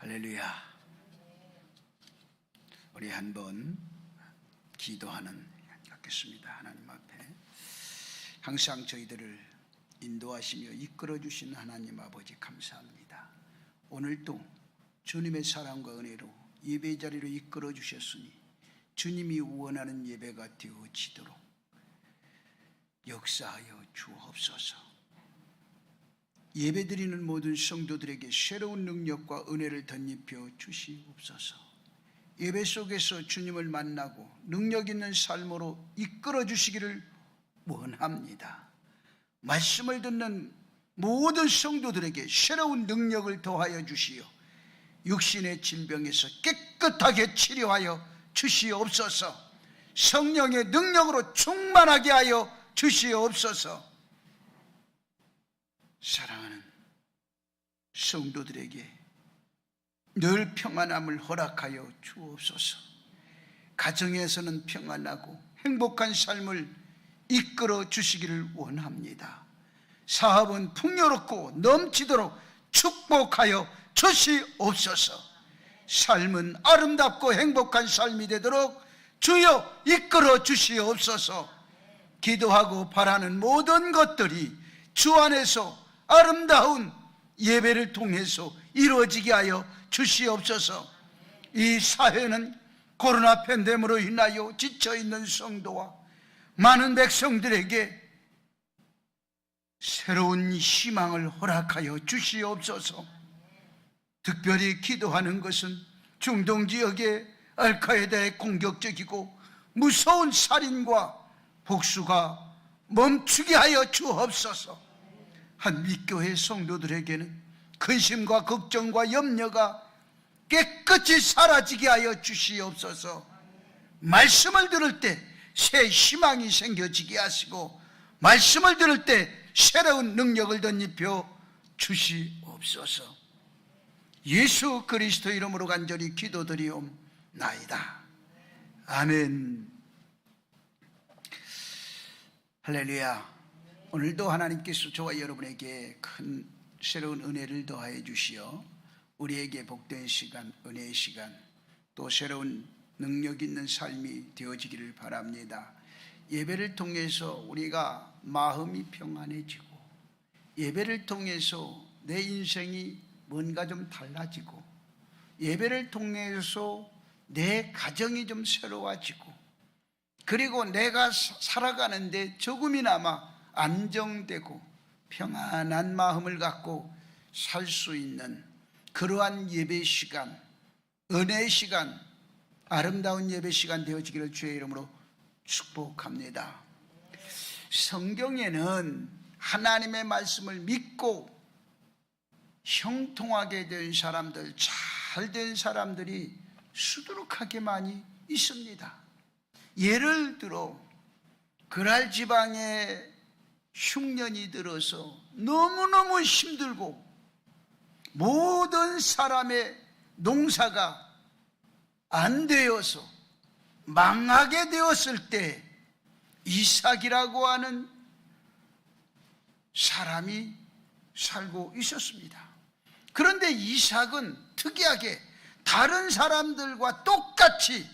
할렐루야. 우리 한번 기도하는 갖겠습니다. 하나님 앞에 항상 저희들을 인도하시며 이끌어주신 하나님 아버지 감사합니다. 오늘도 주님의 사랑과 은혜로 예배 자리로 이끌어주셨으니 주님이 원하는 예배가 되어지도록 역사하여 주옵소서. 예배드리는 모든 성도들에게 새로운 능력과 은혜를 덧입혀 주시옵소서. 예배 속에서 주님을 만나고 능력 있는 삶으로 이끌어 주시기를 원합니다. 말씀을 듣는 모든 성도들에게 새로운 능력을 더하여 주시어 육신의 질병에서 깨끗하게 치료하여 주시옵소서. 성령의 능력으로 충만하게 하여 주시옵소서. 사랑하는 성도들에게 늘 평안함을 허락하여 주옵소서. 가정에서는 평안하고 행복한 삶을 이끌어 주시기를 원합니다. 사업은 풍요롭고 넘치도록 축복하여 주시옵소서. 삶은 아름답고 행복한 삶이 되도록 주여 이끌어 주시옵소서. 기도하고 바라는 모든 것들이 주 안에서 아름다운 예배를 통해서 이루어지게 하여 주시옵소서. 이 사회는 코로나 팬데믹으로 인하여 지쳐있는 성도와 많은 백성들에게 새로운 희망을 허락하여 주시옵소서. 특별히 기도하는 것은 중동 지역의 알카에다의 공격적이고 무서운 살인과 복수가 멈추게 하여 주옵소서. 한빛교회 성도들에게는 근심과 걱정과 염려가 깨끗이 사라지게 하여 주시옵소서. 말씀을 들을 때 새 희망이 생겨지게 하시고 말씀을 들을 때 새로운 능력을 덧입혀 주시옵소서. 예수 그리스도 이름으로 간절히 기도드리옵나이다. 아멘. 할렐루야. 오늘도 하나님께서 저와 여러분에게 큰 새로운 은혜를 더하여 주시어 우리에게 복된 시간, 은혜의 시간, 또 새로운 능력 있는 삶이 되어지기를 바랍니다. 예배를 통해서 우리가 마음이 평안해지고 예배를 통해서 내 인생이 뭔가 좀 달라지고 예배를 통해서 내 가정이 좀 새로워지고 그리고 내가 살아가는데 조금이나마 안정되고 평안한 마음을 갖고 살 수 있는 그러한 예배 시간, 은혜의 시간, 아름다운 예배 시간 되어지기를 주의 이름으로 축복합니다. 성경에는 하나님의 말씀을 믿고 형통하게 된 사람들, 잘 된 사람들이 수두룩하게 많이 있습니다. 예를 들어 그랄 지방에 흉년이 들어서 너무너무 힘들고 모든 사람의 농사가 안 되어서 망하게 되었을 때 이삭이라고 하는 사람이 살고 있었습니다. 그런데 이삭은 특이하게 다른 사람들과 똑같이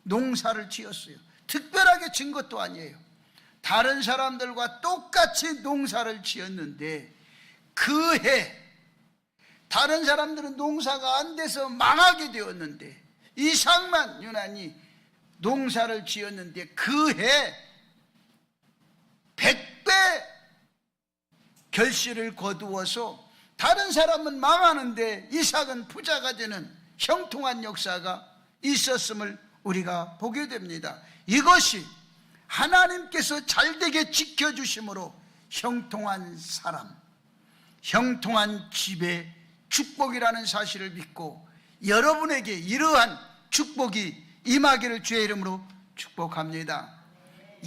농사를 지었어요. 특별하게 진 것도 아니에요. 다른 사람들과 똑같이 농사를 지었는데 그 해 다른 사람들은 농사가 안 돼서 망하게 되었는데 이삭만 유난히 농사를 지었는데 그 해 100배 결실을 거두어서 다른 사람은 망하는데 이삭은 부자가 되는 형통한 역사가 있었음을 우리가 보게 됩니다. 이것이 하나님께서 잘되게 지켜주심으로 형통한 사람, 형통한 집의 축복이라는 사실을 믿고 여러분에게 이러한 축복이 임하기를 주의 이름으로 축복합니다.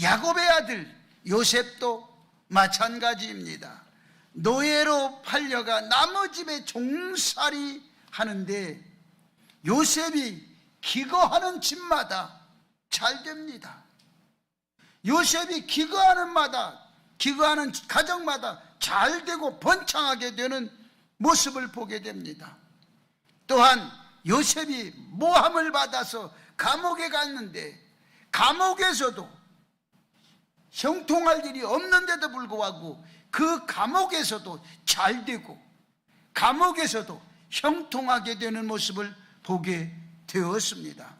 야곱의 아들 요셉도 마찬가지입니다. 노예로 팔려가 남의 집에 종살이 하는데 요셉이 기거하는 집마다 잘 됩니다. 요셉이 기거하는 가정마다 잘 되고 번창하게 되는 모습을 보게 됩니다. 또한 요셉이 모함을 받아서 감옥에 갔는데 감옥에서도 형통할 일이 없는데도 불구하고 그 감옥에서도 잘 되고 감옥에서도 형통하게 되는 모습을 보게 되었습니다.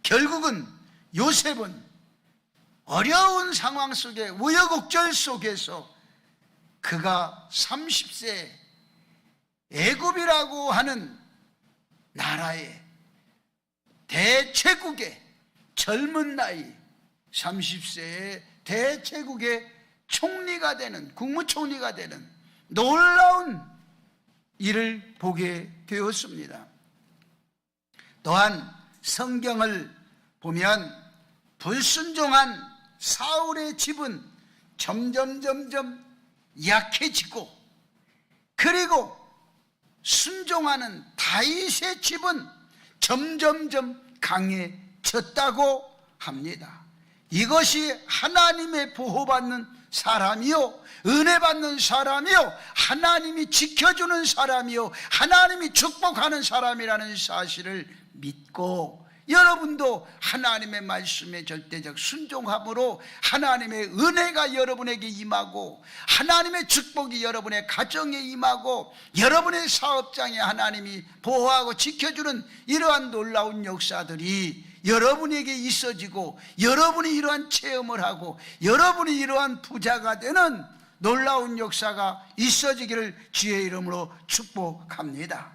결국은 요셉은 어려운 상황 속에 우여곡절 속에서 그가 30세 애굽이라고 하는 나라의 대제국의 젊은 나이 30세의 대제국의 총리가 되는 국무총리가 되는 놀라운 일을 보게 되었습니다. 또한 성경을 보면 불순종한 사울의 집은 점점 약해지고 그리고 순종하는 다윗의 집은 점점 강해졌다고 합니다. 이것이 하나님의 보호받는 사람이요 은혜 받는 사람이요 하나님이 지켜주는 사람이요 하나님이 축복하는 사람이라는 사실을 믿고 여러분도 하나님의 말씀에 절대적 순종함으로 하나님의 은혜가 여러분에게 임하고 하나님의 축복이 여러분의 가정에 임하고 여러분의 사업장에 하나님이 보호하고 지켜주는 이러한 놀라운 역사들이 여러분에게 있어지고 여러분이 이러한 체험을 하고 여러분이 이러한 부자가 되는 놀라운 역사가 있어지기를 주의 이름으로 축복합니다.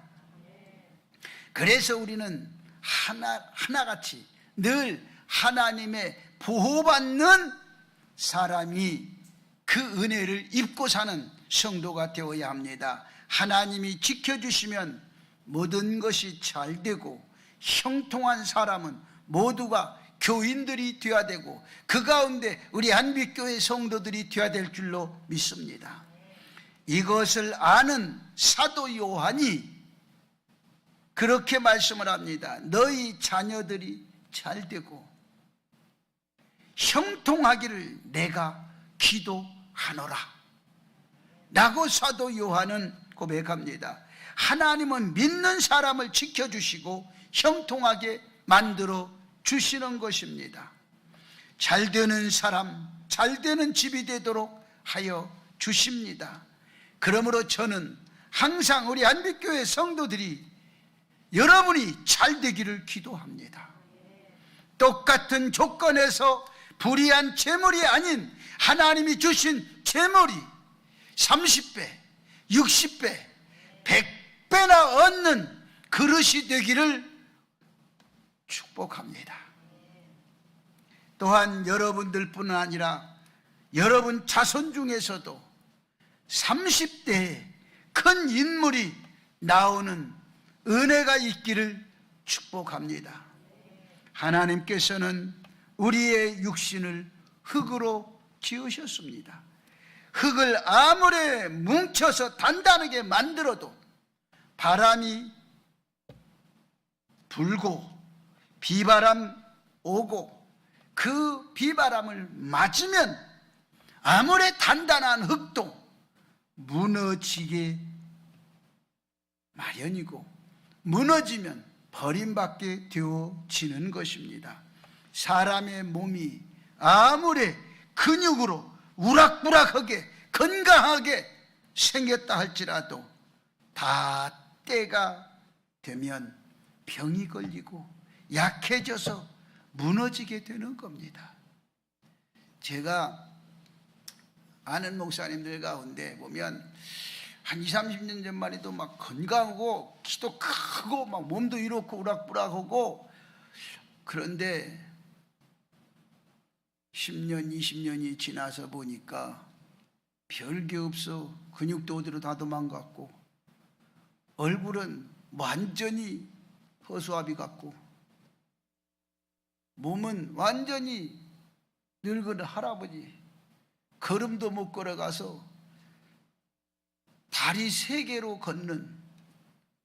그래서 우리는 하나같이 늘 하나님의 보호받는 사람이 그 은혜를 입고 사는 성도가 되어야 합니다. 하나님이 지켜주시면 모든 것이 잘 되고 형통한 사람은 모두가 교인들이 되어야 되고 그 가운데 우리 한빛교회 성도들이 되어야 될 줄로 믿습니다. 이것을 아는 사도 요한이 그렇게 말씀을 합니다. 너희 자녀들이 잘 되고 형통하기를 내가 기도하노라 라고 사도 요한은 고백합니다. 하나님은 믿는 사람을 지켜주시고 형통하게 만들어 주시는 것입니다. 잘 되는 사람, 잘 되는 집이 되도록 하여 주십니다. 그러므로 저는 항상 우리 한빛교회 성도들이 여러분이 잘 되기를 기도합니다. 똑같은 조건에서 불의한 재물이 아닌 하나님이 주신 재물이 30배, 60배, 100배나 얻는 그릇이 되기를 축복합니다. 또한 여러분들뿐 아니라 여러분 자손 중에서도 30대에 큰 인물이 나오는 은혜가 있기를 축복합니다. 하나님께서는 우리의 육신을 흙으로 지으셨습니다. 흙을 아무리 뭉쳐서 단단하게 만들어도 바람이 불고 비바람 오고 그 비바람을 맞으면 아무리 단단한 흙도 무너지게 마련이고 무너지면 버림받게 되어지는 것입니다. 사람의 몸이 아무리 근육으로 우락부락하게 건강하게 생겼다 할지라도 다 때가 되면 병이 걸리고 약해져서 무너지게 되는 겁니다. 제가 아는 목사님들 가운데 보면 한 20, 30년 전만 해도 막 건강하고 키도 크고 막 몸도 이렇고 우락부락하고 그런데 10년, 20년이 지나서 보니까 별게 없어. 근육도 어디로 다 도망갔고 얼굴은 완전히 허수아비 같고 몸은 완전히 늙은 할아버지 걸음도 못 걸어가서 다리 3개로 걷는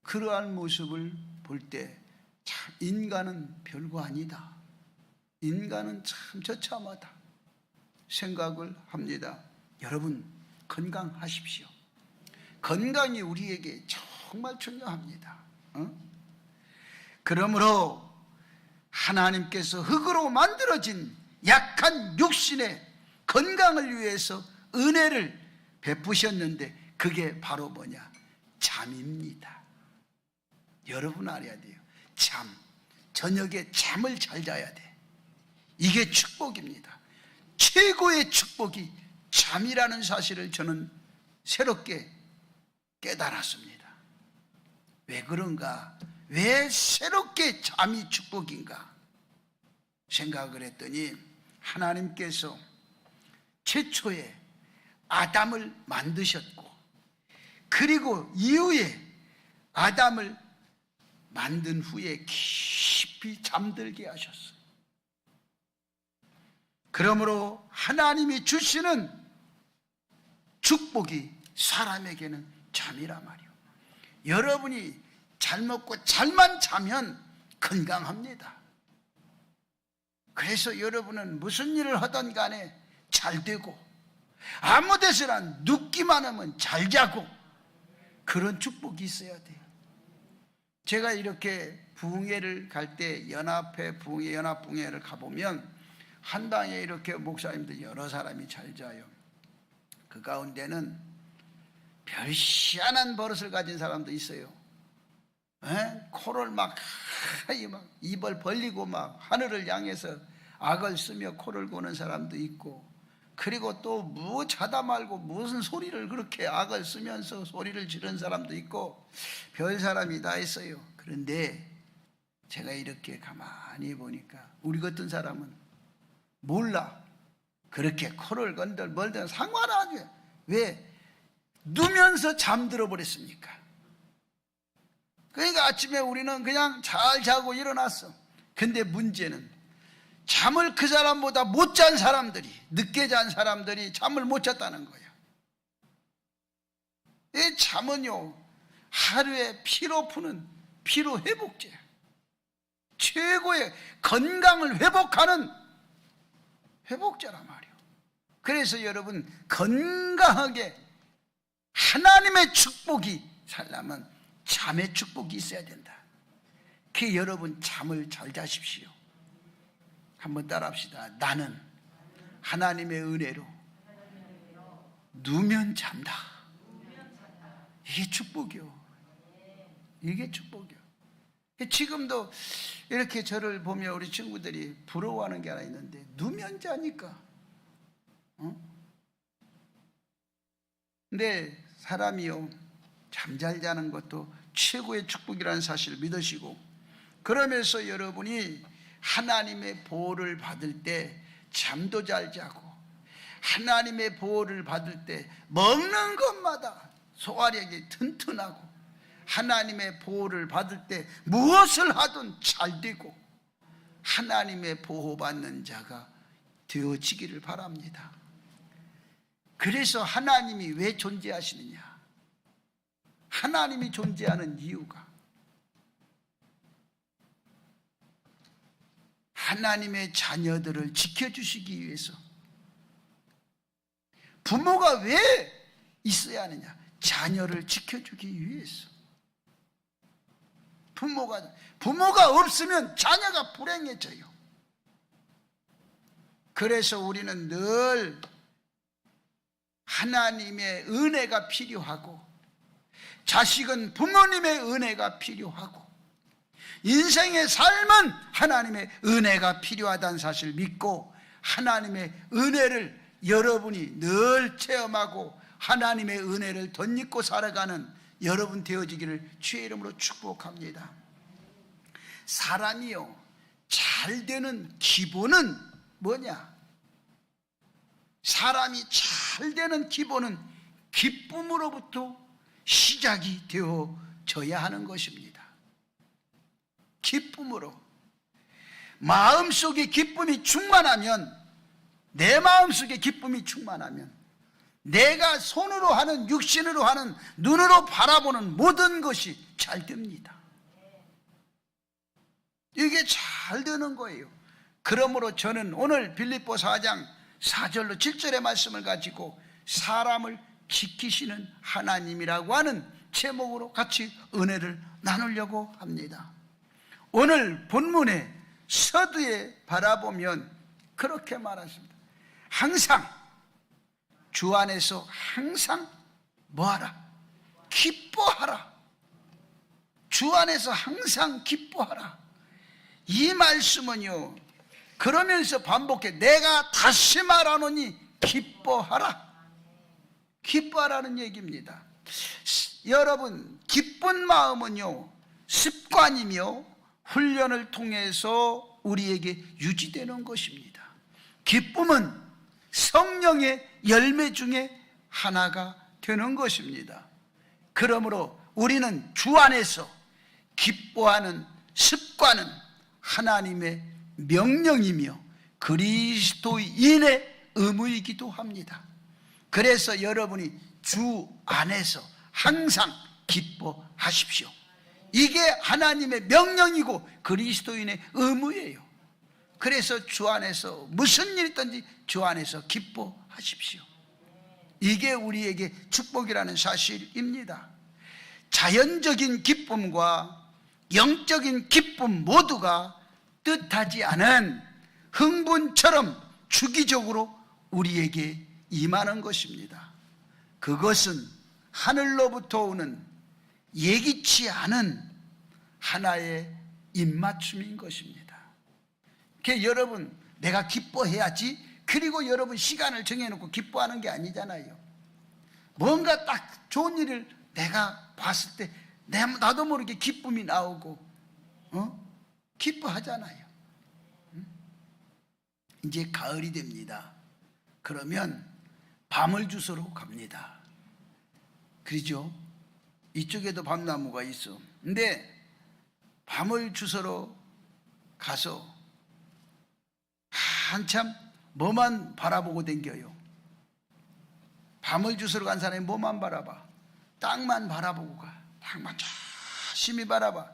그러한 모습을 볼 때 참 인간은 별거 아니다. 인간은 참 처참하다 생각을 합니다. 여러분 건강하십시오. 건강이 우리에게 정말 중요합니다. 그러므로 하나님께서 흙으로 만들어진 약한 육신의 건강을 위해서 은혜를 베푸셨는데 그게 바로 뭐냐? 잠입니다. 여러분 알아야 돼요. 잠. 저녁에 잠을 잘 자야 돼. 이게 축복입니다. 최고의 축복이 잠이라는 사실을 저는 새롭게 깨달았습니다. 왜 그런가? 왜 새롭게 잠이 축복인가? 생각을 했더니 하나님께서 최초에 아담을 만드셨고 그리고 이후에 아담을 만든 후에 깊이 잠들게 하셨어요. 그러므로 하나님이 주시는 축복이 사람에게는 잠이라 말이요. 여러분이 잘 먹고 잘만 자면 건강합니다. 그래서 여러분은 무슨 일을 하든 간에 잘 되고 아무 데서나 눕기만 하면 잘 자고 그런 축복이 있어야 돼요. 제가 이렇게 부흥회를 갈 때 연합회 부흥회 연합부흥회를 가보면 한 방에 이렇게 목사님들 여러 사람이 잘 자요. 그 가운데는 별 희한한 버릇을 가진 사람도 있어요. 코를 막 입을 벌리고 막 하늘을 향해서 악을 쓰며 코를 고는 사람도 있고, 그리고 또 뭐 자다 말고 무슨 소리를 그렇게 악을 쓰면서 소리를 지르는 사람도 있고 별 사람이 다 있어요. 그런데 제가 이렇게 가만히 보니까 우리 같은 사람은 몰라. 그렇게 코를 건들 멀든 상관하지. 왜? 누면서 잠들어 버렸습니까? 그러니까 아침에 우리는 그냥 잘 자고 일어났어. 근데 문제는 잠을 그 사람보다 못 잔 사람들이, 늦게 잔 사람들이 잠을 못 잤다는 거예요. 이 잠은요, 하루에 피로 푸는 피로 회복제예요. 최고의 건강을 회복하는 회복제란 말이에요. 그래서 여러분 건강하게 하나님의 축복이 살려면 잠의 축복이 있어야 된다. 그 여러분 잠을 잘 자십시오. 한번 따라합시다. 나는 하나님의 은혜로 누면 잔다. 이게 축복이요. 이게 축복이요. 지금도 이렇게 저를 보면 우리 친구들이 부러워하는 게 하나 있는데, 누면 자니까. 근데 사람이요, 잠잘 자는 것도 최고의 축복이라는 사실을 믿으시고, 그러면서 여러분이 하나님의 보호를 받을 때 잠도 잘 자고, 하나님의 보호를 받을 때 먹는 것마다 소화력이 튼튼하고, 하나님의 보호를 받을 때 무엇을 하든 잘 되고 하나님의 보호받는 자가 되어지기를 바랍니다. 그래서 하나님이 왜 존재하시느냐? 하나님이 존재하는 이유가 하나님의 자녀들을 지켜주시기 위해서. 부모가 왜 있어야 하느냐? 자녀를 지켜주기 위해서. 부모가 없으면 자녀가 불행해져요. 그래서 우리는 늘 하나님의 은혜가 필요하고, 자식은 부모님의 은혜가 필요하고, 인생의 삶은 하나님의 은혜가 필요하다는 사실을 믿고, 하나님의 은혜를 여러분이 늘 체험하고 하나님의 은혜를 덧입고 살아가는 여러분 되어지기를 주의 이름으로 축복합니다. 사람이요, 잘 되는 기본은 뭐냐? 사람이 잘 되는 기본은 기쁨으로부터 시작이 되어져야 하는 것입니다. 기쁨으로. 마음속에 기쁨이 충만하면, 내 마음속에 기쁨이 충만하면 내가 손으로 하는, 육신으로 하는, 눈으로 바라보는 모든 것이 잘 됩니다. 이게 잘 되는 거예요. 그러므로 저는 오늘 빌립보 4장 4절로 7절의 말씀을 가지고 사람을 지키시는 하나님이라고 하는 제목으로 같이 은혜를 나누려고 합니다. 오늘 본문의 서두에 바라보면 그렇게 말하십니다. 항상 주 안에서 항상 뭐하라? 기뻐하라. 주 안에서 항상 기뻐하라. 이 말씀은요, 그러면서 반복해. 내가 다시 말하노니 기뻐하라. 기뻐하라는 얘기입니다. 여러분, 기쁜 마음은요, 습관이며 훈련을 통해서 우리에게 유지되는 것입니다. 기쁨은 성령의 열매 중에 하나가 되는 것입니다. 그러므로 우리는 주 안에서 기뻐하는 습관은 하나님의 명령이며 그리스도인의 의무이기도 합니다. 그래서 여러분이 주 안에서 항상 기뻐하십시오. 이게 하나님의 명령이고 그리스도인의 의무예요. 그래서 주 안에서 무슨 일이든지 주 안에서 기뻐하십시오. 이게 우리에게 축복이라는 사실입니다. 자연적인 기쁨과 영적인 기쁨 모두가 뜻하지 않은 흥분처럼 주기적으로 우리에게 임하는 것입니다. 그것은 하늘로부터 오는 예기치 않은 하나의 입맞춤인 것입니다. 그러니까 여러분, 내가 기뻐해야지, 그리고 여러분 시간을 정해놓고 기뻐하는 게 아니잖아요. 뭔가 딱 좋은 일을 내가 봤을 때 나도 모르게 기쁨이 나오고 기뻐하잖아요. 이제 가을이 됩니다. 그러면 밤을 주소로 갑니다. 그러죠? 이쪽에도 밤나무가 있어. 근데 밤을 주소로 가서 한참 뭐만 바라보고 댕겨요? 밤을 주소로 간 사람이 뭐만 바라봐? 땅만 바라보고 가. 땅만 열심히 바라봐.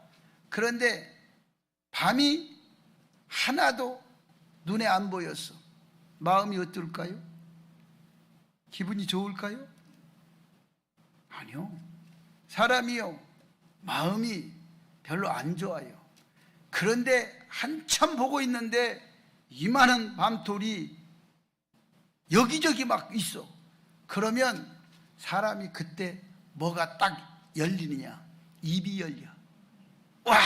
그런데 밤이 하나도 눈에 안 보였어. 마음이 어떨까요? 기분이 좋을까요? 아니요. 사람이요, 마음이 별로 안 좋아요. 그런데 한참 보고 있는데 이만한 밤돌이 여기저기 막 있어. 그러면 사람이 그때 뭐가 딱 열리느냐? 입이 열려. 와!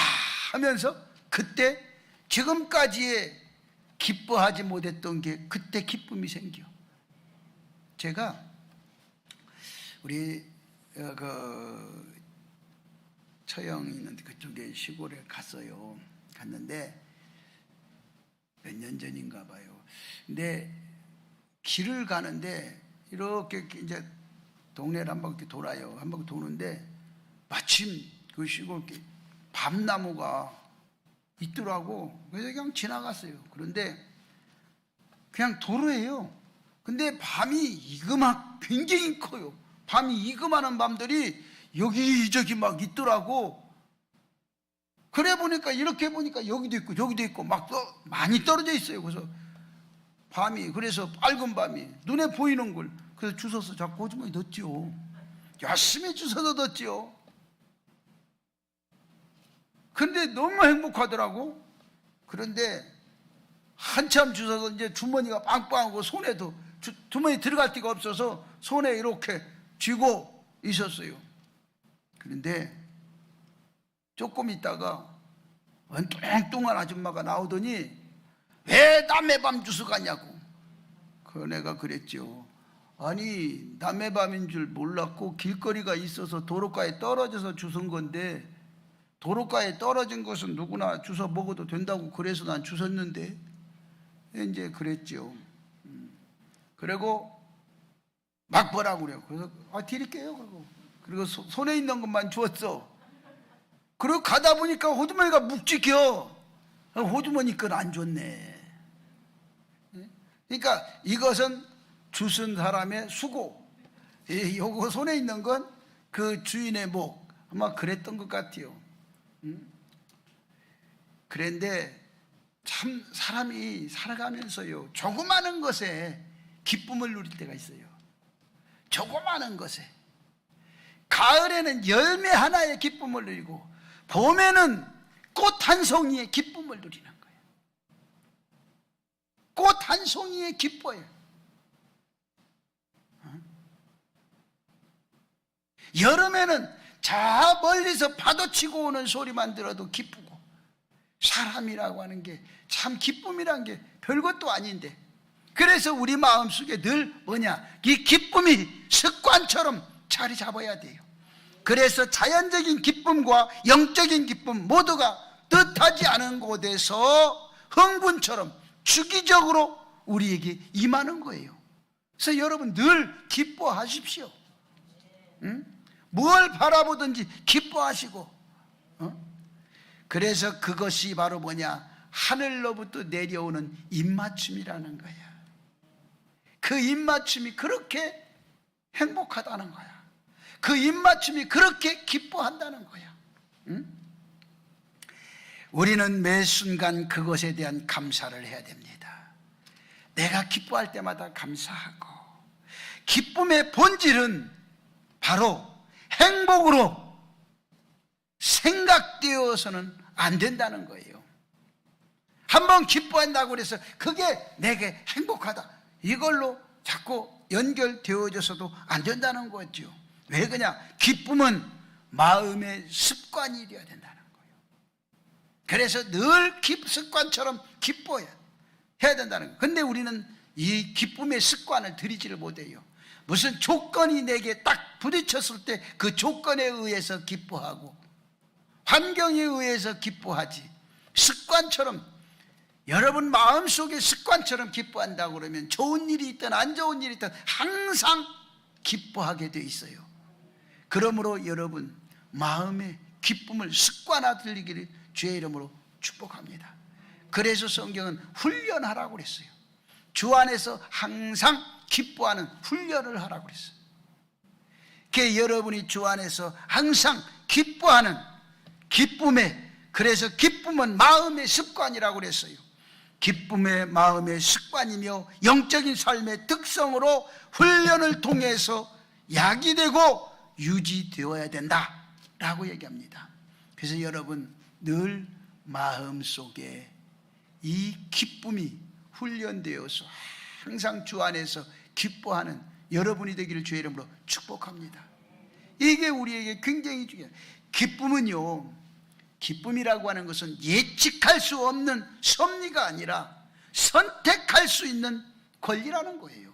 하면서 그때 지금까지의 기뻐하지 못했던 게 그때 기쁨이 생겨. 제가 우리 처형 있는 그쪽에 시골에 갔어요. 갔는데 몇 년 전인가 봐요. 근데 길을 가는데 이렇게 이제 동네를 한 바퀴 돌아요. 한 바퀴 도는데 마침 그 시골 밤나무가 있더라고. 그래서 그냥 지나갔어요. 그런데 그냥 도로예요. 근데 밤이 이그마 굉장히 커요. 밤이 이그마한 밤들이 여기저기 막 있더라고. 그래 보니까 이렇게 보니까 여기도 있고 저기도 있고 막 많이 떨어져 있어요. 그래서 밤이, 그래서 빨간 밤이 눈에 보이는 걸 그래서 주워서 자꾸 호주머니 넣었죠. 열심히 주워서 넣었죠. 근데 너무 행복하더라고. 그런데 한참 주워서 이제 주머니가 빵빵하고 손에도 주머니 들어갈 데가 없어서 손에 이렇게 쥐고 있었어요. 그런데 조금 있다가 뚱뚱한 아줌마가 나오더니 왜 남의 밤 주워 가냐고. 그 애가 그랬죠. 아니, 남의 밤인 줄 몰랐고 길거리가 있어서 도로가에 떨어져서 주운 건데, 도로가에 떨어진 것은 누구나 주워 먹어도 된다고 그래서 난 주웠는데, 이제 그랬죠. 그리고 막 뭐라고 그래요. 그래서 드릴게요. 그리고 손에 있는 것만 주었어. 그리고 가다 보니까 호주머니가 묵직혀. 호주머니 건 안 줬네. 그러니까 이것은 주순 사람의 수고. 요거 손에 있는 건 그 주인의 목. 아마 그랬던 것 같아요. 그런데 참 사람이 살아가면서요, 조그마한 것에 기쁨을 누릴 때가 있어요. 조그마한 것에. 가을에는 열매 하나의 기쁨을 누리고, 봄에는 꽃 한 송이의 기쁨을 누리는 거예요. 꽃 한 송이에 기뻐요. 여름에는 저 멀리서 파도 치고 오는 소리만 들어도 기쁘고, 사람이라고 하는 게 참 기쁨이란 게 별것도 아닌데, 그래서 우리 마음속에 늘 뭐냐, 이 기쁨이 습관처럼 자리 잡아야 돼요. 그래서 자연적인 기쁨과 영적인 기쁨 모두가 뜻하지 않은 곳에서 흥분처럼 주기적으로 우리에게 임하는 거예요. 그래서 여러분 늘 기뻐하십시오. 응? 뭘 바라보든지 기뻐하시고, 그래서 그것이 바로 뭐냐, 하늘로부터 내려오는 입맞춤이라는 거야. 그 입맞춤이 그렇게 행복하다는 거야. 그 입맞춤이 그렇게 기뻐한다는 거야. 응? 우리는 매 순간 그것에 대한 감사를 해야 됩니다. 내가 기뻐할 때마다 감사하고, 기쁨의 본질은 바로 행복으로 생각되어서는 안 된다는 거예요. 한번 기뻐한다고 해서 그게 내게 행복하다, 이걸로 자꾸 연결되어져서도 안 된다는 거죠. 왜 그러냐, 기쁨은 마음의 습관이 되어야 된다는 거예요. 그래서 늘 습관처럼 기뻐해야 된다는 거예요. 근데 우리는 이 기쁨의 습관을 들이지를 못해요. 무슨 조건이 내게 딱 부딪혔을 때 그 조건에 의해서 기뻐하고, 환경에 의해서 기뻐하지, 습관처럼, 여러분 마음속에 습관처럼 기뻐한다고 그러면 좋은 일이 있든 안 좋은 일이 있든 항상 기뻐하게 돼 있어요. 그러므로 여러분 마음의 기쁨을 습관화들리기를 주의 이름으로 축복합니다. 그래서 성경은 훈련하라고 그랬어요. 주 안에서 항상 기뻐하는 훈련을 하라고 그랬어요. 그게 여러분이 주 안에서 항상 기뻐하는 기쁨에, 그래서 기쁨은 마음의 습관이라고 그랬어요. 기쁨의 마음의 습관이며 영적인 삶의 특성으로 훈련을 통해서 야기되고 유지되어야 된다라고 얘기합니다. 그래서 여러분 늘 마음속에 이 기쁨이 훈련되어서 항상 주 안에서 기뻐하는 여러분이 되기를 주의 이름으로 축복합니다. 이게 우리에게 굉장히 중요해요. 기쁨은요, 기쁨이라고 하는 것은 예측할 수 없는 섭리가 아니라 선택할 수 있는 권리라는 거예요.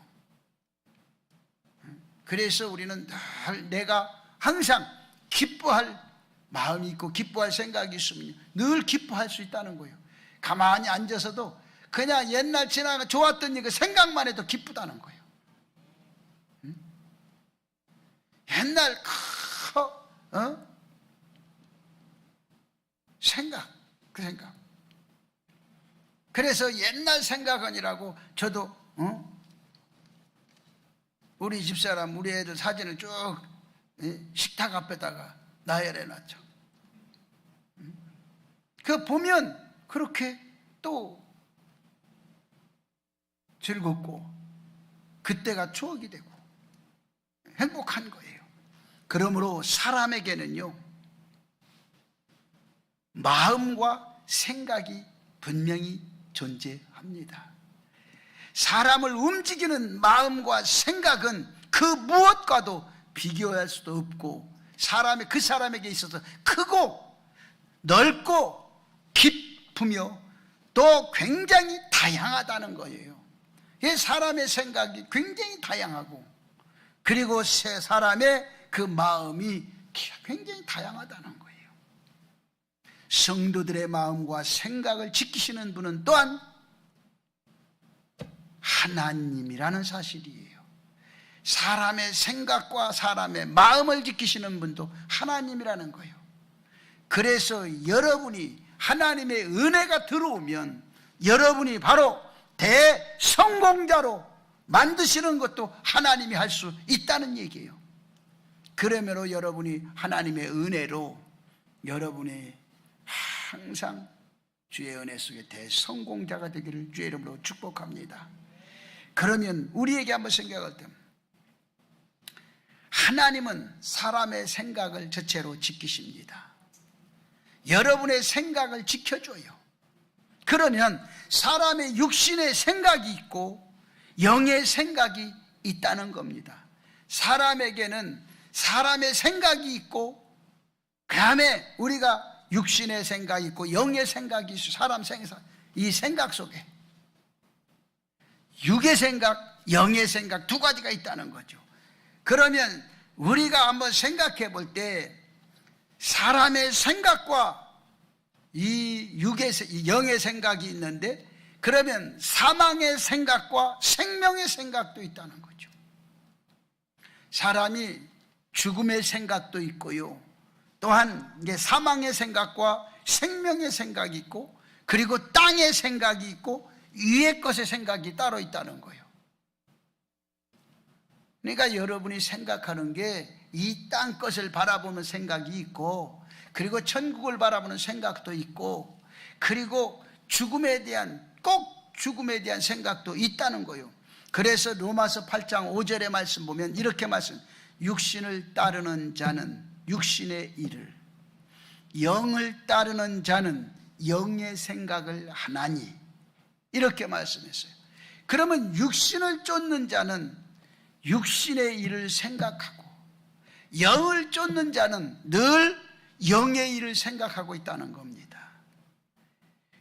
그래서 우리는 늘 내가 항상 기뻐할 마음이 있고 기뻐할 생각이 있으면 늘 기뻐할 수 있다는 거예요. 가만히 앉아서도 그냥 옛날 지나가 좋았던 일 그 생각만 해도 기쁘다는 거예요. 옛날 그 생각. 그래서 옛날 생각은이라고 저도 우리 집사람, 우리 애들 사진을 쭉 식탁 앞에다가 나열해 놨죠. 그 보면 그렇게 또 즐겁고 그때가 추억이 되고 행복한 거예요. 그러므로 사람에게는요, 마음과 생각이 분명히 존재합니다. 사람을 움직이는 마음과 생각은 그 무엇과도 비교할 수도 없고, 그 사람에게 있어서 크고 넓고 깊으며 또 굉장히 다양하다는 거예요. 사람의 생각이 굉장히 다양하고, 그리고 사람의 그 마음이 굉장히 다양하다는 거예요. 성도들의 마음과 생각을 지키시는 분은 또한 하나님이라는 사실이에요. 사람의 생각과 사람의 마음을 지키시는 분도 하나님이라는 거예요. 그래서 여러분이 하나님의 은혜가 들어오면 여러분이 바로 대성공자로 만드시는 것도 하나님이 할 수 있다는 얘기예요. 그러므로 여러분이 하나님의 은혜로 여러분이 항상 주의 은혜 속에 대성공자가 되기를 주의 이름으로 축복합니다. 그러면 우리에게 한번 생각할 때, 하나님은 사람의 생각을 전체로 지키십니다. 여러분의 생각을 지켜줘요. 그러면 사람의 육신의 생각이 있고 영의 생각이 있다는 겁니다. 사람에게는 사람의 생각이 있고 그 다음에 우리가 육신의 생각이 있고 영의 생각이 있어. 사람 생각, 이 생각 속에 육의 생각, 영의 생각 두 가지가 있다는 거죠. 그러면 우리가 한번 생각해 볼 때 사람의 생각과 이 영의 생각이 있는데, 그러면 사망의 생각과 생명의 생각도 있다는 거죠. 사람이 죽음의 생각도 있고요, 또한 이게 사망의 생각과 생명의 생각이 있고, 그리고 땅의 생각이 있고 위의 것의 생각이 따로 있다는 거예요. 그러니까 여러분이 생각하는 게 이 땅 것을 바라보는 생각이 있고, 그리고 천국을 바라보는 생각도 있고, 그리고 죽음에 대한, 꼭 죽음에 대한 생각도 있다는 거예요. 그래서 로마서 8장 5절의 말씀 보면 이렇게 말씀, 육신을 따르는 자는 육신의 일을, 영을 따르는 자는 영의 생각을 하나니, 이렇게 말씀했어요. 그러면 육신을 쫓는 자는 육신의 일을 생각하고, 영을 쫓는 자는 늘 영의 일을 생각하고 있다는 겁니다.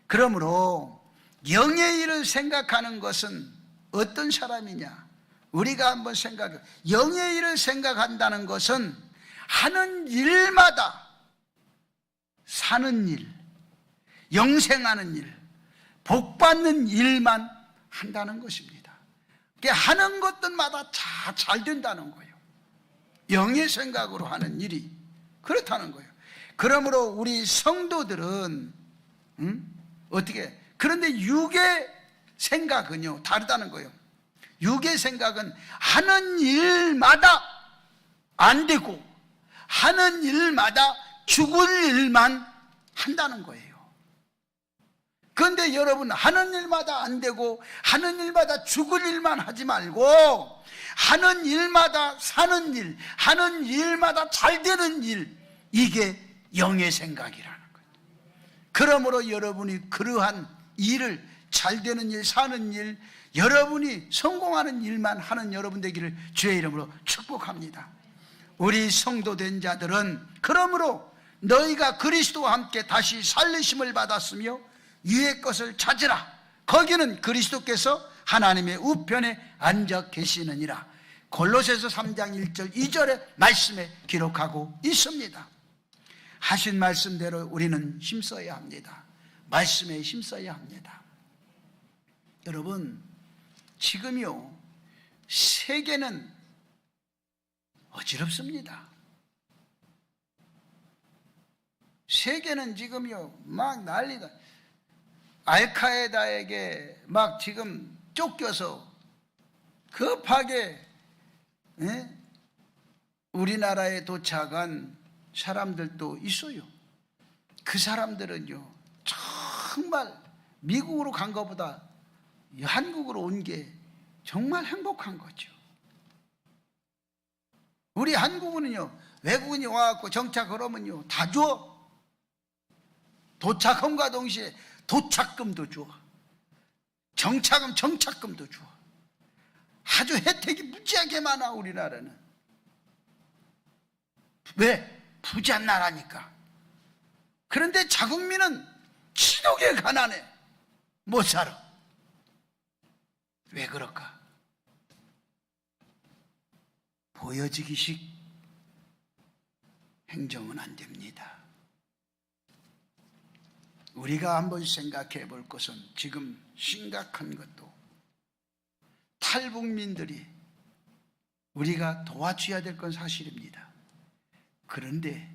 그러므로 영의 일을 생각하는 것은 어떤 사람이냐? 우리가 한번 생각해, 영의 일을 생각한다는 것은 하는 일마다 사는 일, 영생하는 일, 복받는 일만 한다는 것입니다. 하는 것들마다 다 잘 된다는 거예요. 영의 생각으로 하는 일이 그렇다는 거예요. 그러므로 우리 성도들은 어떻게, 그런데 육의 생각은요 다르다는 거예요. 육의 생각은 하는 일마다 안 되고 하는 일마다 죽을 일만 한다는 거예요. 그런데 여러분, 하는 일마다 안 되고 하는 일마다 죽을 일만 하지 말고 하는 일마다 사는 일, 하는 일마다 잘 되는 일, 이게 영의 생각이라는 거예요. 그러므로 여러분이 그러한 일을, 잘 되는 일, 사는 일, 여러분이 성공하는 일만 하는 여러분 되기를 주의 이름으로 축복합니다. 우리 성도된 자들은 그러므로 너희가 그리스도와 함께 다시 살리심을 받았으며 위의 것을 찾으라. 거기는 그리스도께서 하나님의 우편에 앉아 계시느니라. 골로새서 3장 1절 2절의 말씀에 기록하고 있습니다. 하신 말씀대로 우리는 힘써야 합니다. 말씀에 힘써야 합니다. 여러분, 지금요 세계는 어지럽습니다. 세계는 지금요 막 난리다. 알카에다에게 막 지금 쫓겨서 급하게 우리나라에 도착한 사람들도 있어요. 그 사람들은요 정말 미국으로 간 것보다 한국으로 온 게 정말 행복한 거죠. 우리 한국은요 외국인이 와갖고 정착하면요 다 줘. 도착함과 동시에 도착금도 줘. 정착금 정착금도 줘. 아주 혜택이 무지하게 많아. 우리나라는 왜? 부자 나라니까. 그런데 자국민은 지독에 가난해. 못 살아. 왜 그럴까? 보여지기식 행정은 안 됩니다. 우리가 한번 생각해 볼 것은 지금 심각한 것도 탈북민들이 우리가 도와줘야 될 건 사실입니다. 그런데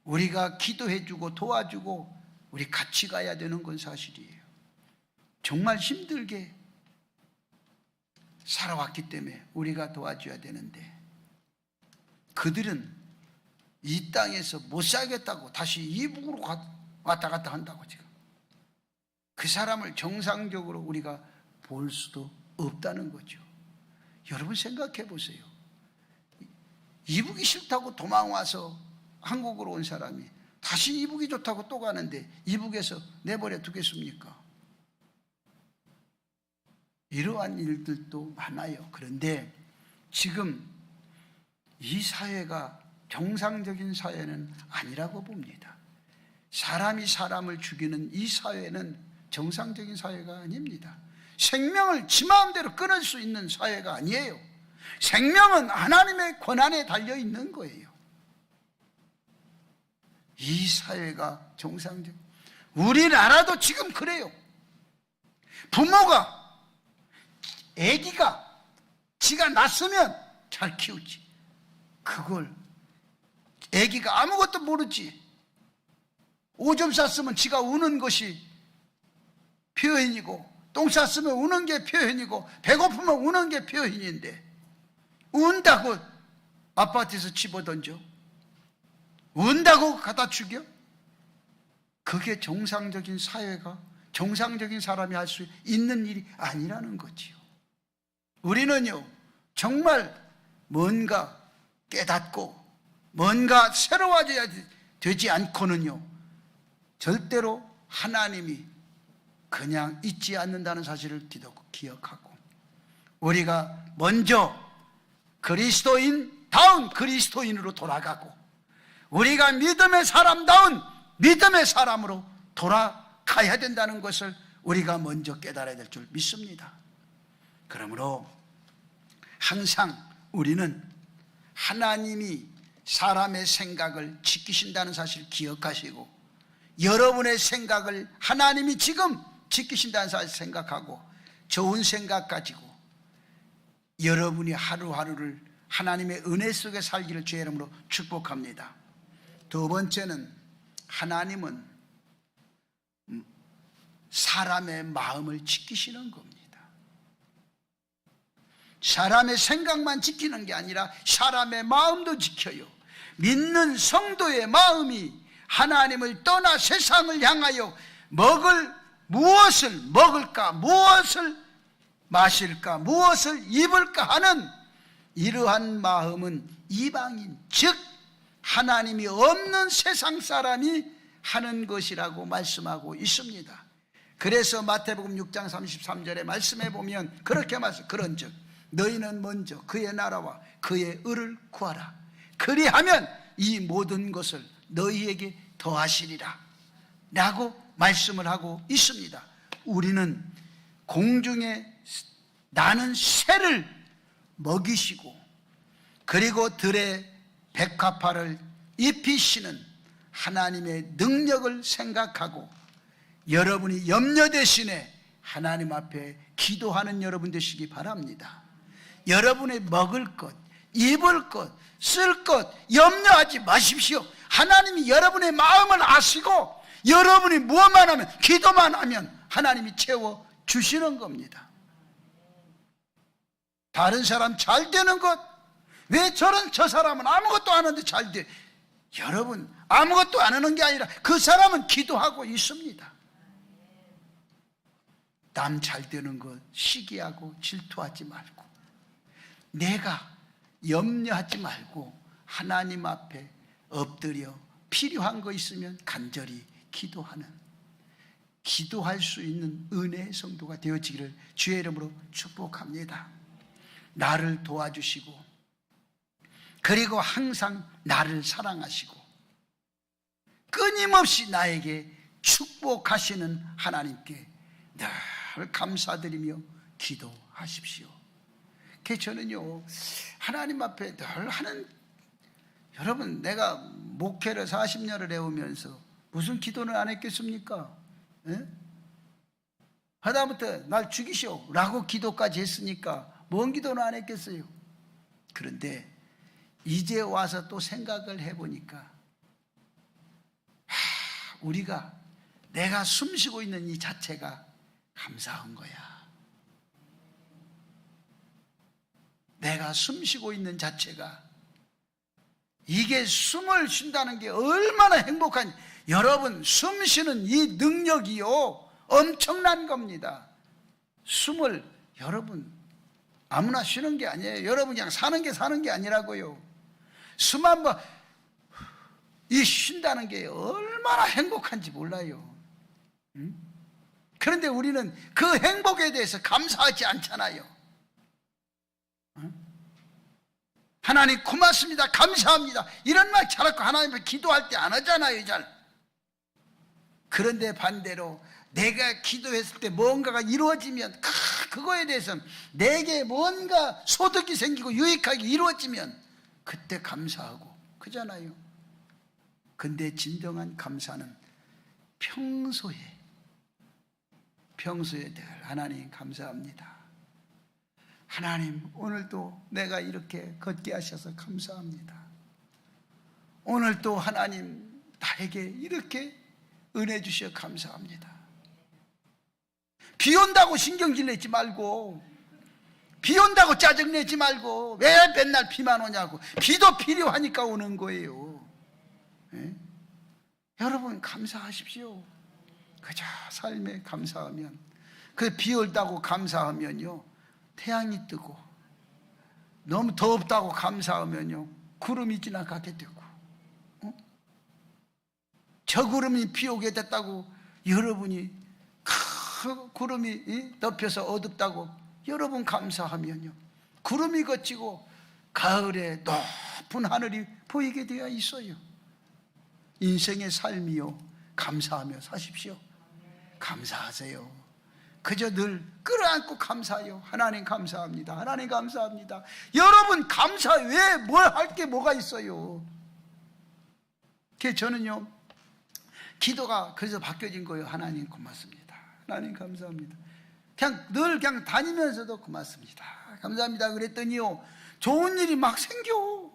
우리가 기도해주고 도와주고 우리 같이 가야 되는 건 사실이에요. 정말 힘들게 살아왔기 때문에 우리가 도와줘야 되는데, 그들은 이 땅에서 못 살겠다고 다시 이북으로 왔다 갔다 한다고. 지금 그 사람을 정상적으로 우리가 볼 수도 없다는 거죠. 여러분 생각해 보세요. 이북이 싫다고 도망와서 한국으로 온 사람이 다시 이북이 좋다고 또 가는데 이북에서 내버려 두겠습니까? 이러한 일들도 많아요. 그런데 지금 이 사회가 정상적인 사회는 아니라고 봅니다. 사람이 사람을 죽이는 이 사회는 정상적인 사회가 아닙니다. 생명을 지 마음대로 끊을 수 있는 사회가 아니에요. 생명은 하나님의 권한에 달려 있는 거예요. 이 사회가 정상적. 우리나라도 지금 그래요. 부모가 아기가 지가 낳았으면 잘 키우지. 그걸 아기가 아무것도 모르지. 오줌 쌌으면 지가 우는 것이 표현이고, 똥 쌌으면 우는 게 표현이고, 배고프면 우는 게 표현인데, 운다고 아파트에서 집어던져? 운다고 갖다 죽여? 그게 정상적인 사회가, 정상적인 사람이 할 수 있는 일이 아니라는 거지요. 우리는요, 정말 뭔가 깨닫고 뭔가 새로워져야 되지 않고는요, 절대로 하나님이 그냥 잊지 않는다는 사실을 기억하고, 우리가 먼저 그리스도인다운 그리스도인으로 돌아가고, 우리가 믿음의 사람다운 믿음의 사람으로 돌아가야 된다는 것을 우리가 먼저 깨달아야 될 줄 믿습니다. 그러므로 항상 우리는 하나님이 사람의 생각을 지키신다는 사실을 기억하시고, 여러분의 생각을 하나님이 지금 지키신다는 사실을 생각하고, 좋은 생각 가지고 여러분이 하루하루를 하나님의 은혜 속에 살기를 주의 이름으로 축복합니다. 두 번째는, 하나님은 사람의 마음을 지키시는 겁니다. 사람의 생각만 지키는 게 아니라 사람의 마음도 지켜요. 믿는 성도의 마음이 하나님을 떠나 세상을 향하여 무엇을 먹을까, 무엇을 마실까, 무엇을 입을까 하는 이러한 마음은 이방인, 즉 하나님이 없는 세상 사람이 하는 것이라고 말씀하고 있습니다. 그래서 마태복음 6장 33절에 말씀해 보면 그렇게 말씀, 그런즉 너희는 먼저 그의 나라와 그의 의를 구하라. 그리하면 이 모든 것을 너희에게 더하시리라 라고 말씀을 하고 있습니다. 우리는 공중에 나는 새를 먹이시고, 그리고 들의 백합화를 입히시는 하나님의 능력을 생각하고, 여러분이 염려 대신에 하나님 앞에 기도하는 여러분 되시기 바랍니다. 여러분의 먹을 것, 입을 것, 쓸 것 염려하지 마십시오. 하나님이 여러분의 마음을 아시고, 여러분이 무엇만 하면, 기도만 하면 하나님이 채워주시는 겁니다. 다른 사람 잘 되는 것, 왜 저 사람은 아무것도 안 하는데 잘 돼? 여러분, 아무것도 안 하는 게 아니라 그 사람은 기도하고 있습니다. 남 잘 되는 것 시기하고 질투하지 말고, 내가 염려하지 말고 하나님 앞에 엎드려 필요한 거 있으면 간절히 기도하는, 기도할 수 있는 은혜의 성도가 되어지기를 주의 이름으로 축복합니다. 나를 도와주시고, 그리고 항상 나를 사랑하시고 끊임없이 나에게 축복하시는 하나님께 늘 감사드리며 기도하십시오. 저는요, 하나님 앞에 늘 하는, 여러분, 내가 목회를 40년을 해오면서 무슨 기도는 안 했겠습니까? 예? 하다못해 날 죽이시오 라고 기도까지 했으니까 뭔 기도는 안 했겠어요. 그런데 이제 와서 또 생각을 해보니까, 우리가, 내가 숨쉬고 있는 이 자체가 감사한 거야. 내가 숨쉬고 있는 자체가, 이게 숨을 쉰다는 게 얼마나 행복한, 여러분, 숨 쉬는 이 능력이요 엄청난 겁니다. 숨을 여러분 아무나 쉬는 게 아니에요. 여러분 그냥 사는 게 아니라고요. 숨 한번 이 쉰다는 게 얼마나 행복한지 몰라요. 그런데 우리는 그 행복에 대해서 감사하지 않잖아요. 하나님 고맙습니다, 감사합니다, 이런 말 잘하고 하나님을 기도할 때 안 하잖아요, 잘. 그런데 반대로 내가 기도했을 때 뭔가가 이루어지면, 그거에 대해서는 내게 뭔가 소득이 생기고 유익하게 이루어지면 그때 감사하고 그잖아요. 근데 진정한 감사는 평소에 늘 하나님 감사합니다, 하나님 오늘도 내가 이렇게 걷게 하셔서 감사합니다, 오늘도 하나님 나에게 이렇게 은혜 주셔 감사합니다. 비 온다고 신경질 내지 말고, 비 온다고 짜증내지 말고, 왜 맨날 비만 오냐고. 비도 필요하니까 오는 거예요. 예? 여러분 감사하십시오. 그저 삶에 감사하면, 그 비 온다고 감사하면요 태양이 뜨고, 너무 덥다고 감사하면요 구름이 지나가게 되고, 저 구름이 비 오게 됐다고 여러분이 그 구름이 덮여서 어둡다고 여러분 감사하면요 구름이 걷히고 가을에 높은 하늘이 보이게 되어 있어요. 인생의 삶이요 감사하며 사십시오. 감사하세요. 그저 늘 끌어안고 감사해요. 하나님 감사합니다, 하나님 감사합니다. 여러분 감사 왜 뭘 할 게 뭐가 있어요. 그래서 저는요 기도가 그래서 바뀌어진 거예요. 하나님 고맙습니다, 하나님 감사합니다. 그냥 다니면서도 고맙습니다, 감사합니다 그랬더니요 좋은 일이 막 생겨.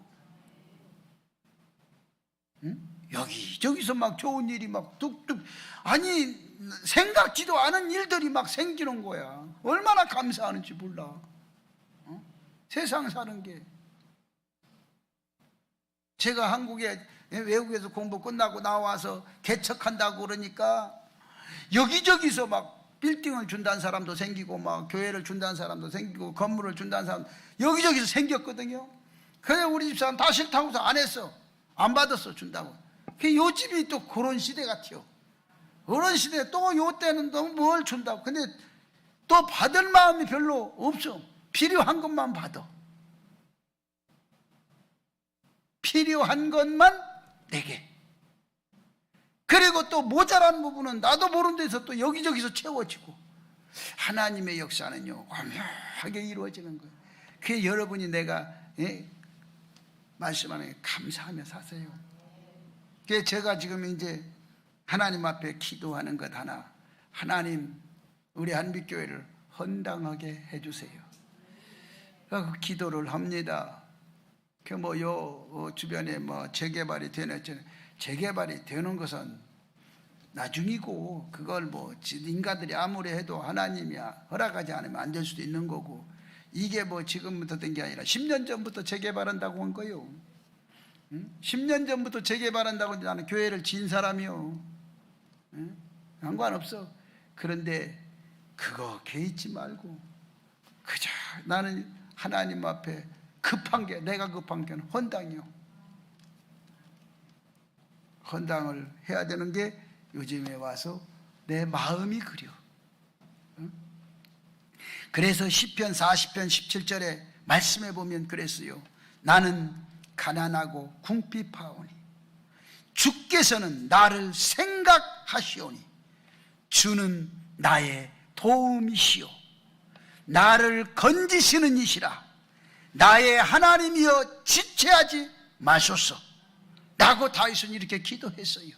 여기저기서 막 좋은 일이 막 뚝뚝, 아니 생각지도 않은 일들이 막 생기는 거야. 얼마나 감사하는지 몰라. 세상 사는 게. 제가 한국에 외국에서 공부 끝나고 나와서 개척한다고 그러니까 여기저기서 막 빌딩을 준다는 사람도 생기고, 막 교회를 준다는 사람도 생기고, 건물을 준다는 사람 여기저기서 생겼거든요. 그래서 우리 집사람 다 싫다고 해서 안 했어. 안 받았어, 준다고. 요즘이 또 그런 시대 같아요. 그런 시대에 또 요때는 또 뭘 준다고. 근데 또 받을 마음이 별로 없어. 필요한 것만 받아. 필요한 것만 내게. 그리고 또 모자란 부분은 나도 모르는 데서 또 여기저기서 채워지고. 하나님의 역사는요 완벽하게 이루어지는 거예요. 그게 여러분이 내가 말씀하는 게 감사하며 사세요. 그게 제가 지금 이제 하나님 앞에 기도하는 것 하나, 하나님 우리 한빛교회를 헌당하게 해주세요. 그 기도를 합니다. 그 요 주변에 재개발이 되는, 재개발이 되는 것은 나중이고, 그걸 인간들이 아무리 해도 하나님이 허락하지 않으면 안 될 수도 있는 거고, 이게 지금부터 된 게 아니라 10년 전부터 재개발한다고 한 거예요. 10년 전부터 재개발한다고. 나는 교회를 지은 사람이요. 상관없어. 그런데 그거 개의치 말고 그저 나는 하나님 앞에 내가 급한 게 헌당이요. 헌당을 해야 되는 게 요즘에 와서 내 마음이 그려. 그래서 시편 40편 17절에 말씀해 보면 그랬어요. 나는 가난하고 궁핍하오니 주께서는 나를 생각하시오니 주는 나의 도움이시오. 나를 건지시는 이시라. 나의 하나님이여 지체하지 마소서 라고 다윗은 이렇게 기도했어요.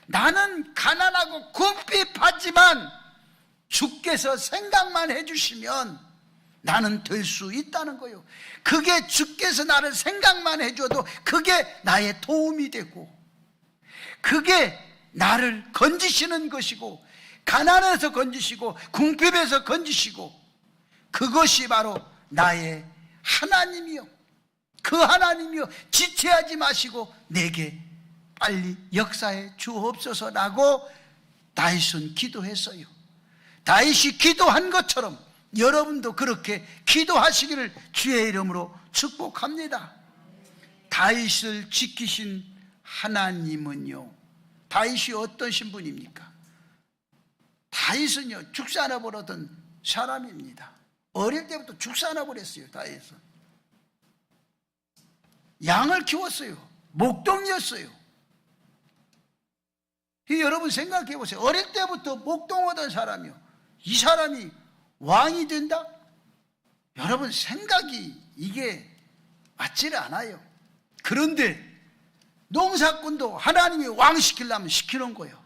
나는 가난하고 궁핍하지만 주께서 생각만 해주시면 나는 될 수 있다는 거예요. 그게 주께서 나를 생각만 해줘도 그게 나의 도움이 되고, 그게 나를 건지시는 것이고, 가난해서 건지시고 궁핍해서 건지시고, 그것이 바로 나의 하나님이요, 그 하나님이요 지체하지 마시고 내게 빨리 역사해 주옵소서라고 다윗은 기도했어요. 다윗이 기도한 것처럼 여러분도 그렇게 기도하시기를 주의 이름으로 축복합니다. 다윗을 지키신 하나님은요, 다윗이 어떤 신분입니까? 다윗은요, 죽사납을 하던 사람입니다. 어릴 때부터 죽사납을 했어요. 다윗은 양을 키웠어요. 목동이었어요. 여러분 생각해 보세요. 어릴 때부터 목동하던 사람이요, 이 사람이 왕이 된다? 여러분 생각이 이게 맞지를 않아요. 그런데 농사꾼도 하나님이 왕 시키려면 시키는 거예요.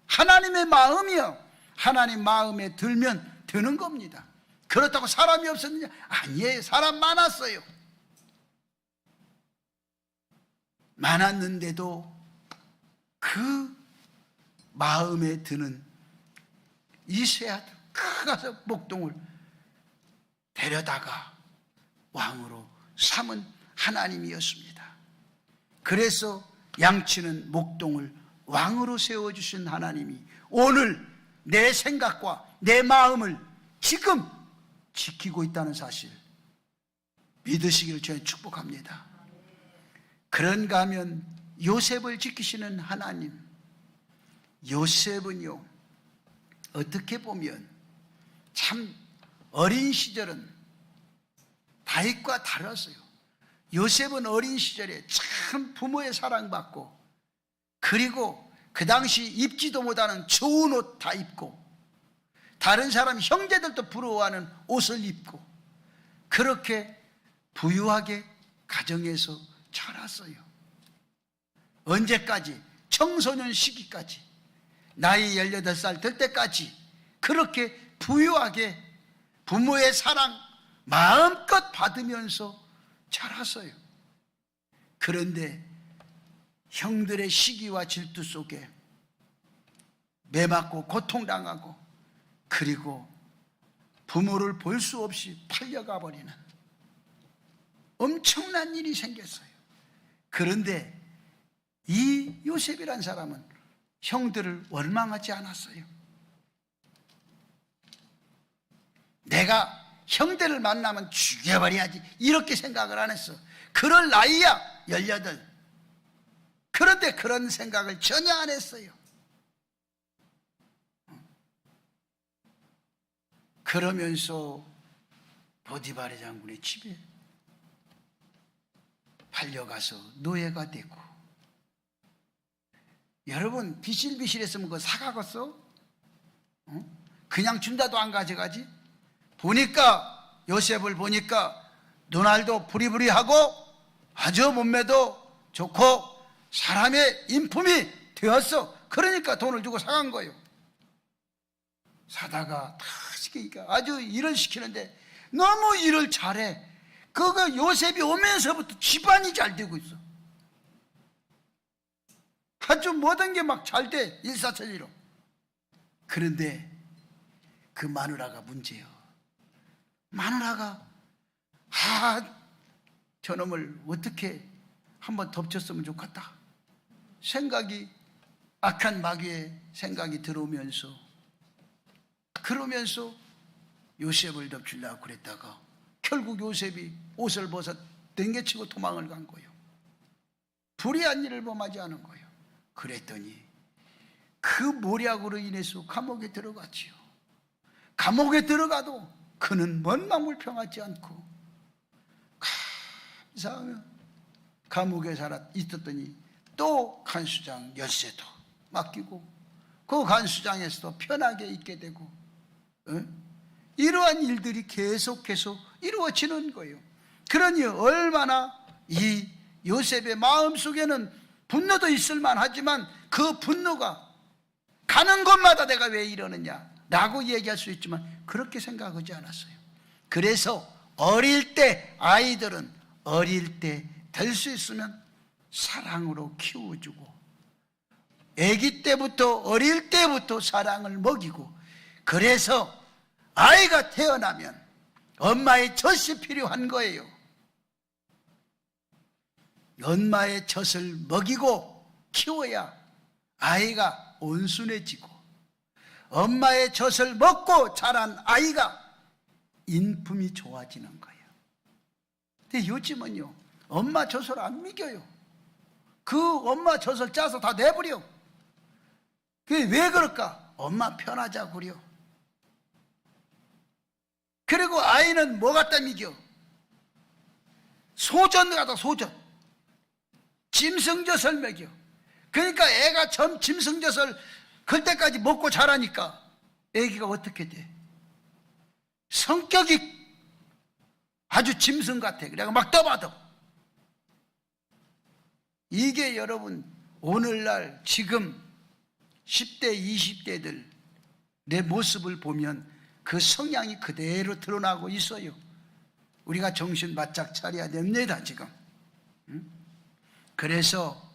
하나님의 마음이요, 하나님 마음에 들면 되는 겁니다. 그렇다고 사람이 없었느냐? 아니에요. 사람 많았어요. 많았는데도 그 마음에 드는 이세 아들 가서 목동을 데려다가 왕으로 삼은 하나님이었습니다. 그래서 양치는 목동을 왕으로 세워주신 하나님이 오늘 내 생각과 내 마음을 지금 지키고 있다는 사실 믿으시기를 저는 축복합니다. 그런가 하면 요셉을 지키시는 하나님, 요셉은요, 어떻게 보면 참 어린 시절은 다윗과 달랐어요. 요셉은 어린 시절에 참 부모의 사랑받고, 그리고 그 당시 입지도 못하는 좋은 옷 다 입고, 다른 사람 형제들도 부러워하는 옷을 입고, 그렇게 부유하게 가정에서 자랐어요. 언제까지? 청소년 시기까지, 나이 18살 될 때까지 그렇게 부유하게 부모의 사랑 마음껏 받으면서 자랐어요. 그런데 형들의 시기와 질투 속에 매맞고 고통당하고, 그리고 부모를 볼 수 없이 팔려가 버리는 엄청난 일이 생겼어요. 그런데 이 요셉이란 사람은 형들을 원망하지 않았어요. 내가 형들을 만나면 죽여버려야지 이렇게 생각을 안 했어. 그럴 나이야 18. 그런데 그런 생각을 전혀 안 했어요. 그러면서 보디바르 장군의 집에 팔려가서 노예가 되고, 여러분 비실비실했으면 그거 사가겠어? 그냥 준다도 안 가져가지? 보니까 요셉을 보니까 눈알도 부리부리하고 아주 몸매도 좋고 사람의 인품이 되었어. 그러니까 돈을 주고 사간 거예요. 사다가 다 시키니까 아주 일을 시키는데 너무 일을 잘해. 그거 요셉이 오면서부터 집안이 잘 되고 있어. 아주 모든 게 막 잘 돼, 일사천리로. 그런데 그 마누라가 문제예요. 마누라가 저놈을 어떻게 한번 덮쳤으면 좋겠다 생각이, 악한 마귀의 생각이 들어오면서, 그러면서 요셉을 덮치려고 그랬다가 결국 요셉이 옷을 벗어 댕겨치고 도망을 간 거예요. 불의한 일을 범하지 않은 거예요. 그랬더니 그 모략으로 인해서 감옥에 들어갔지요. 감옥에 들어가도 그는 원망불평하지 않고 감사하며 감옥에 있었더니 또 간수장 엿새도 맡기고 그 간수장에서도 편하게 있게 되고, 이러한 일들이 계속해서 이루어지는 거예요. 그러니 얼마나 이 요셉의 마음속에는 분노도 있을 만하지만 그 분노가 가는 곳마다 내가 왜 이러느냐 라고 얘기할 수 있지만 그렇게 생각하지 않았어요. 그래서 어릴 때, 아이들은 어릴 때 될 수 있으면 사랑으로 키워주고, 아기 때부터, 어릴 때부터 사랑을 먹이고, 그래서 아이가 태어나면 엄마의 젖이 필요한 거예요. 엄마의 젖을 먹이고 키워야 아이가 온순해지고, 엄마의 젖을 먹고 자란 아이가 인품이 좋아지는 거예요. 근데 요즘은요, 엄마 젖을 안 먹여요. 그 엄마 젖을 짜서 다 내버려. 그게 왜 그럴까? 엄마 편하자고 그려. 그리고 아이는 뭐 갖다 먹여? 소전 갖다 소전. 짐승젖을 먹여. 그러니까 애가 짐승젖을 그때까지 먹고 자라니까 애기가 어떻게 돼? 성격이 아주 짐승 같아. 그래가 막 떠받아. 이게 여러분 오늘날 지금 10대 20대들 내 모습을 보면 그 성향이 그대로 드러나고 있어요. 우리가 정신 바짝 차려야 됩니다 지금. 그래서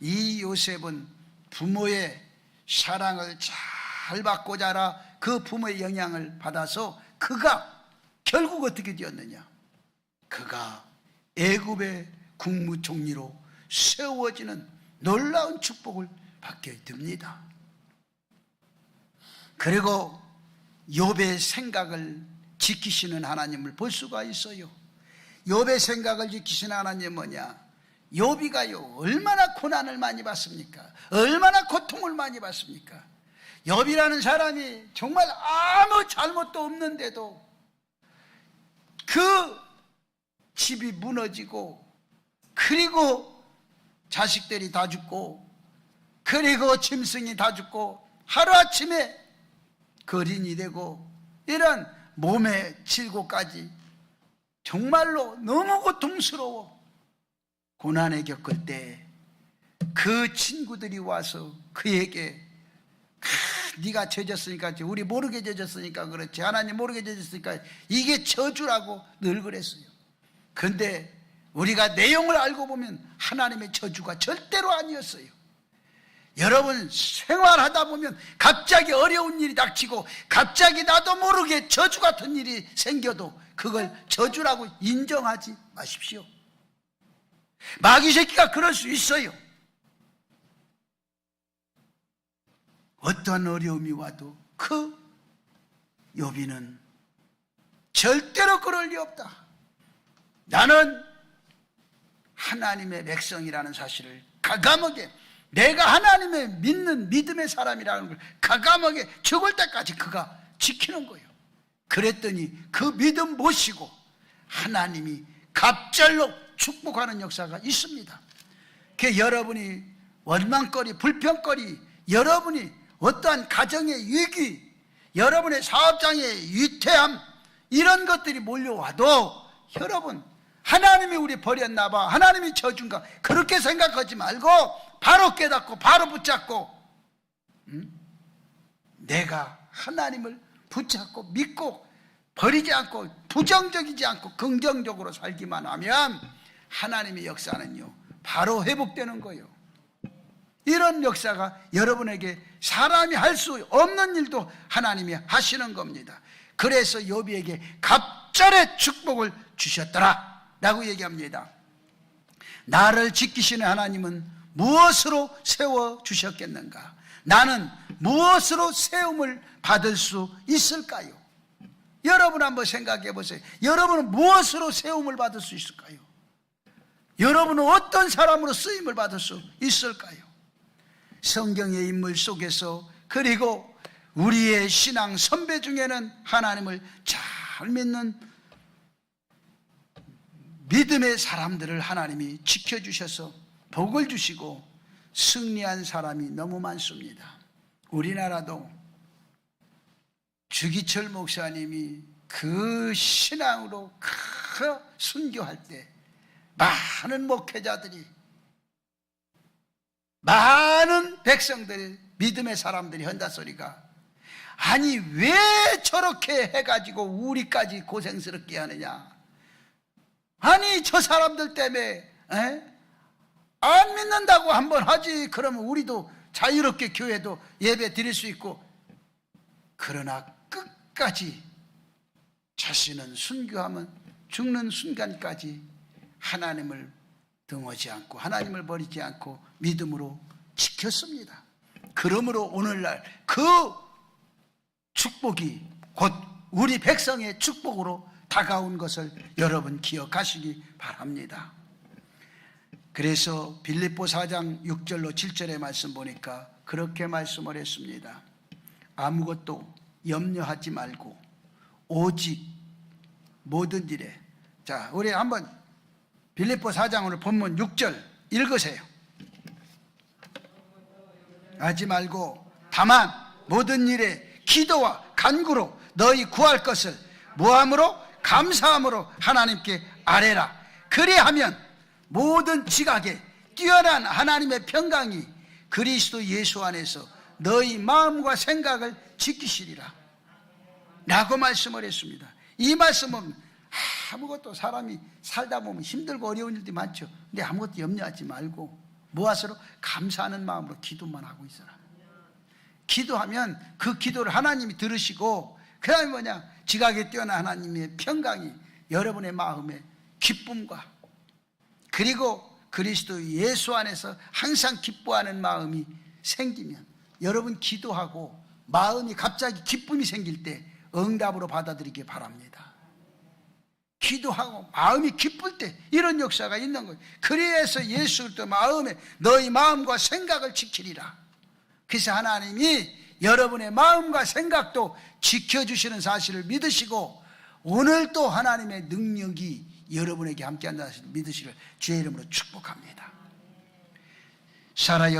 이 요셉은 부모의 사랑을 잘 받고 자라 그 부모의 영향을 받아서 그가 결국 어떻게 되었느냐? 그가 애굽의 국무총리로 세워지는 놀라운 축복을 받게 됩니다. 그리고 욥의 생각을 지키시는 하나님을 볼 수가 있어요. 욥의 생각을 지키시는 하나님은 뭐냐? 욥이가요 얼마나 고난을 많이 받습니까? 얼마나 고통을 많이 받습니까? 욥이라는 사람이 정말 아무 잘못도 없는데도 그 집이 무너지고, 그리고 자식들이 다 죽고, 그리고 짐승이 다 죽고, 하루아침에 거린이 되고, 이런 몸의 질고까지 정말로 너무 고통스러워 고난에 겪을 때 그 친구들이 와서 그에게 네가 죄졌으니까, 우리 모르게 죄졌으니까 그렇지, 하나님 모르게 죄졌으니까 이게 저주라고 늘 그랬어요. 그런데 우리가 내용을 알고 보면 하나님의 저주가 절대로 아니었어요. 여러분 생활하다 보면 갑자기 어려운 일이 닥치고 갑자기 나도 모르게 저주 같은 일이 생겨도 그걸 저주라고 인정하지 마십시오. 마귀 새끼가 그럴 수 있어요. 어떤 어려움이 와도 그 욥이는 절대로 그럴 리 없다. 나는 하나님의 백성이라는 사실을 가감하게, 내가 하나님의 믿는 믿음의 사람이라는 걸 가감하게 죽을 때까지 그가 지키는 거예요. 그랬더니 그 믿음 모시고 하나님이 갑절로 축복하는 역사가 있습니다. 그 여러분이 원망거리, 불평거리, 여러분이 어떠한 가정의 위기, 여러분의 사업장의 위태함, 이런 것들이 몰려와도 여러분 하나님이 우리 버렸나 봐, 하나님이 저준가, 그렇게 생각하지 말고 바로 깨닫고 바로 붙잡고 내가 하나님을 붙잡고 믿고 버리지 않고 부정적이지 않고 긍정적으로 살기만 하면 하나님의 역사는요 바로 회복되는 거예요. 이런 역사가 여러분에게 사람이 할 수 없는 일도 하나님이 하시는 겁니다. 그래서 욥이에게 갑절의 축복을 주셨더라 라고 얘기합니다. 나를 지키시는 하나님은 무엇으로 세워주셨겠는가? 나는 무엇으로 세움을 받을 수 있을까요? 여러분 한번 생각해 보세요. 여러분은 무엇으로 세움을 받을 수 있을까요? 여러분은 어떤 사람으로 쓰임을 받을 수 있을까요? 성경의 인물 속에서, 그리고 우리의 신앙 선배 중에는 하나님을 잘 믿는 믿음의 사람들을 하나님이 지켜주셔서 복을 주시고 승리한 사람이 너무 많습니다. 우리나라도 주기철 목사님이 그 신앙으로 그 순교할 때 많은 목회자들이, 많은 백성들, 믿음의 사람들이 한다 소리가, 아니 왜 저렇게 해가지고 우리까지 고생스럽게 하느냐, 아니 저 사람들 때문에 안 믿는다고 한번 하지, 그러면 우리도 자유롭게 교회도 예배 드릴 수 있고. 그러나 끝까지 자신은 순교하면 죽는 순간까지 하나님을 등하지 않고 하나님을 버리지 않고 믿음으로 지켰습니다. 그러므로 오늘날 그 축복이 곧 우리 백성의 축복으로 다가온 것을 여러분 기억하시기 바랍니다. 그래서 빌립보 4장 6절로 7절의 말씀 보니까 그렇게 말씀을 했습니다. 아무것도 염려하지 말고 오직 모든 일에. 자, 우리 한번 빌립보 4장 오늘 본문 6절 읽으세요. 하지 말고 다만 모든 일에 기도와 간구로 너희 구할 것을 무함으로 감사함으로 하나님께 아뢰라. 그리하면 모든 지각에 뛰어난 하나님의 평강이 그리스도 예수 안에서 너희 마음과 생각을 지키시리라 라고 말씀을 했습니다. 이 말씀은 아무것도 사람이 살다 보면 힘들고 어려운 일도 많죠. 근데 아무것도 염려하지 말고 무엇으로? 감사하는 마음으로 기도만 하고 있어라. 기도하면 그 기도를 하나님이 들으시고 그 다음에 뭐냐? 지각에 뛰어난 하나님의 평강이 여러분의 마음에 기쁨과 그리고 그리스도 예수 안에서 항상 기뻐하는 마음이 생기면 여러분 기도하고 마음이 갑자기 기쁨이 생길 때 응답으로 받아들이기 바랍니다. 기도하고 마음이 기쁠 때 이런 역사가 있는 거예요. 그래서 예수 그리스도 마음에 너희 마음과 생각을 지키리라. 그래서 하나님이 여러분의 마음과 생각도 지켜주시는 사실을 믿으시고 오늘 또 하나님의 능력이 여러분에게 함께한다는 사실을 믿으시기를 주의 이름으로 축복합니다. 사라